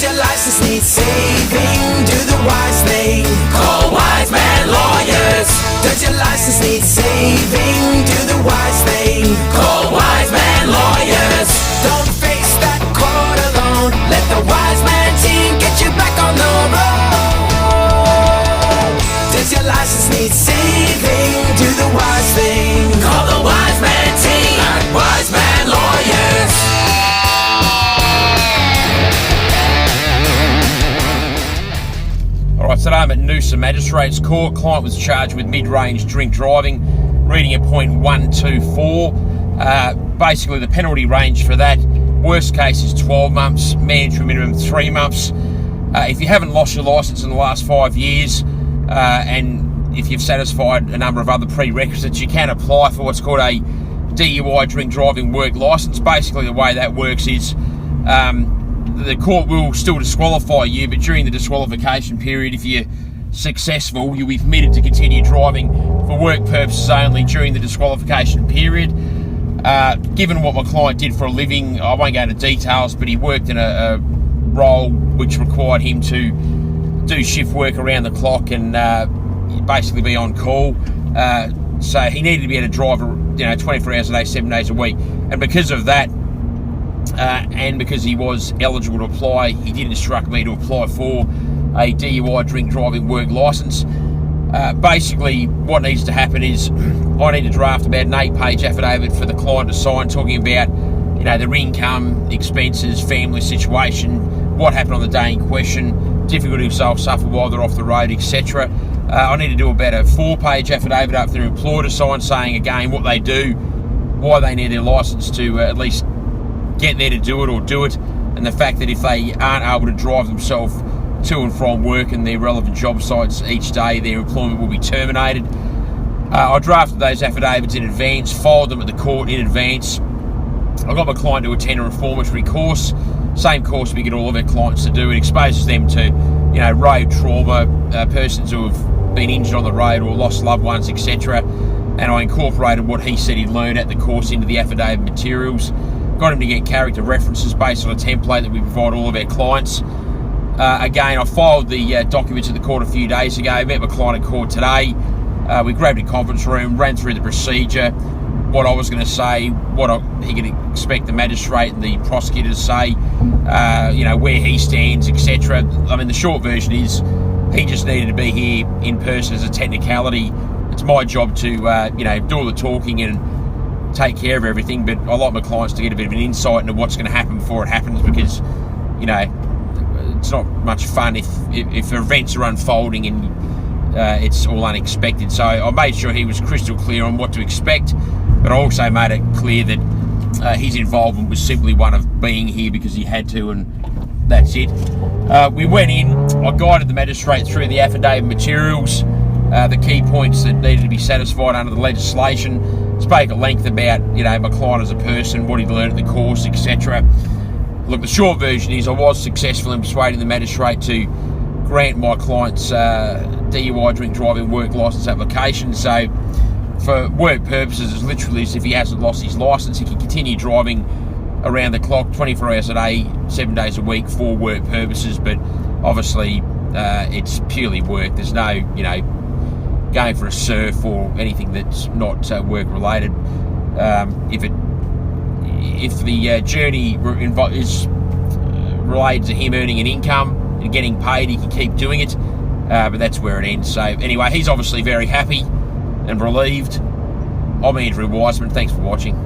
Does your license need saving? Do the wise thing. Call Wise Man Lawyers. Does your license need saving? Do the wise thing. Call Wise Man Lawyers. Don't face that court alone. Let the Wise Man team get you back on the road. Does your license need saving? Do the wise thing. Call the Wise Man team at Wise Man Lawyers. Alright, today I'm at Noosa Magistrates Court. Client was charged with mid-range drink driving, reading at point 124. Basically, the penalty range for that, worst case is 12 months, mandatory minimum 3 months. If you haven't lost your licence in the last 5 years, and if you've satisfied a number of other prerequisites, you can apply for what's called a DUI drink driving work licence. Basically, the way that works is the court will still disqualify you, but during the disqualification period, if you're successful, you'll be permitted to continue driving for work purposes only during the disqualification period. Given what my client did for a living, I won't go into details, but he worked in a role which required him to do shift work around the clock and basically be on call. So he needed to be able to drive 24 hours a day, 7 days a week. And because of that, and because he was eligible to apply, he did instruct me to apply for a DUI drink driving work licence. Basically, what needs to happen is I need to draft about an 8-page affidavit for the client to sign, talking about their income, expenses, family situation, what happened on the day in question, difficulties they'll suffer while they're off the road, etc. I need to do about a 4-page affidavit up to their employer to sign, saying again what they do, why they need their licence to at least get there to do it or do it, and the fact that if they aren't able to drive themselves to and from work and their relevant job sites each day, their employment will be terminated. I drafted those affidavits in advance, filed them at the court in advance. I got my client to attend a reformatory course, same course we get all of our clients to do. It exposes them to road trauma, persons who have been injured on the road or lost loved ones, etc. And I incorporated what he said he'd learned at the course into the affidavit materials. Got him to get character references based on a template that we provide all of our clients. Again, I filed the documents at the court a few days ago, met my client at court today. We grabbed a conference room, ran through the procedure, what I was going to say, he could expect the magistrate and the prosecutor to say, where he stands, etc. I mean, the short version is he just needed to be here in person as a technicality. It's my job to, do all the talking and take care of everything, but I like my clients to get a bit of an insight into what's going to happen before it happens, because it's not much fun if events are unfolding and it's all unexpected. So I made sure he was crystal clear on what to expect, but I also made it clear that his involvement was simply one of being here because he had to, and that's it. We went in, I guided the magistrate through the affidavit materials, the key points that needed to be satisfied under the legislation, spoke at length about my client as a person, what he'd learned at the course, etc. Look, the short version is I was successful in persuading the magistrate to grant my client's DUI drink driving work licence application. So for work purposes, it's literally as if he hasn't lost his licence. He can continue driving around the clock, 24 hours a day, 7 days a week for work purposes, but obviously it's purely work. There's no going for a surf or anything that's not work related. If the journey is related to him earning an income and getting paid, he can keep doing it, but that's where it ends. So anyway, he's obviously very happy and relieved. I'm Andrew Wiseman. Thanks for watching.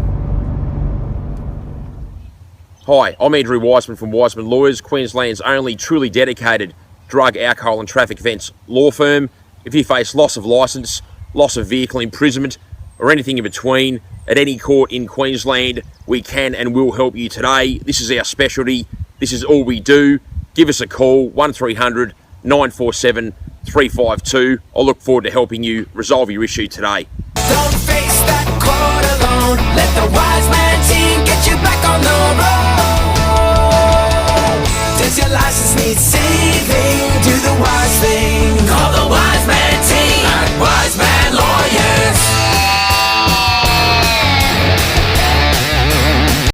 Hi, I'm Andrew Wiseman from Wiseman Lawyers, Queensland's only truly dedicated drug, alcohol and traffic offence law firm. If you face loss of licence, loss of vehicle imprisonment, or anything in between at any court in Queensland, we can and will help you today. This is our specialty. This is all we do. Give us a call, 1300 947 352. I'll look forward to helping you resolve your issue today. Don't face that court alone. Let the Wise Man team get you back on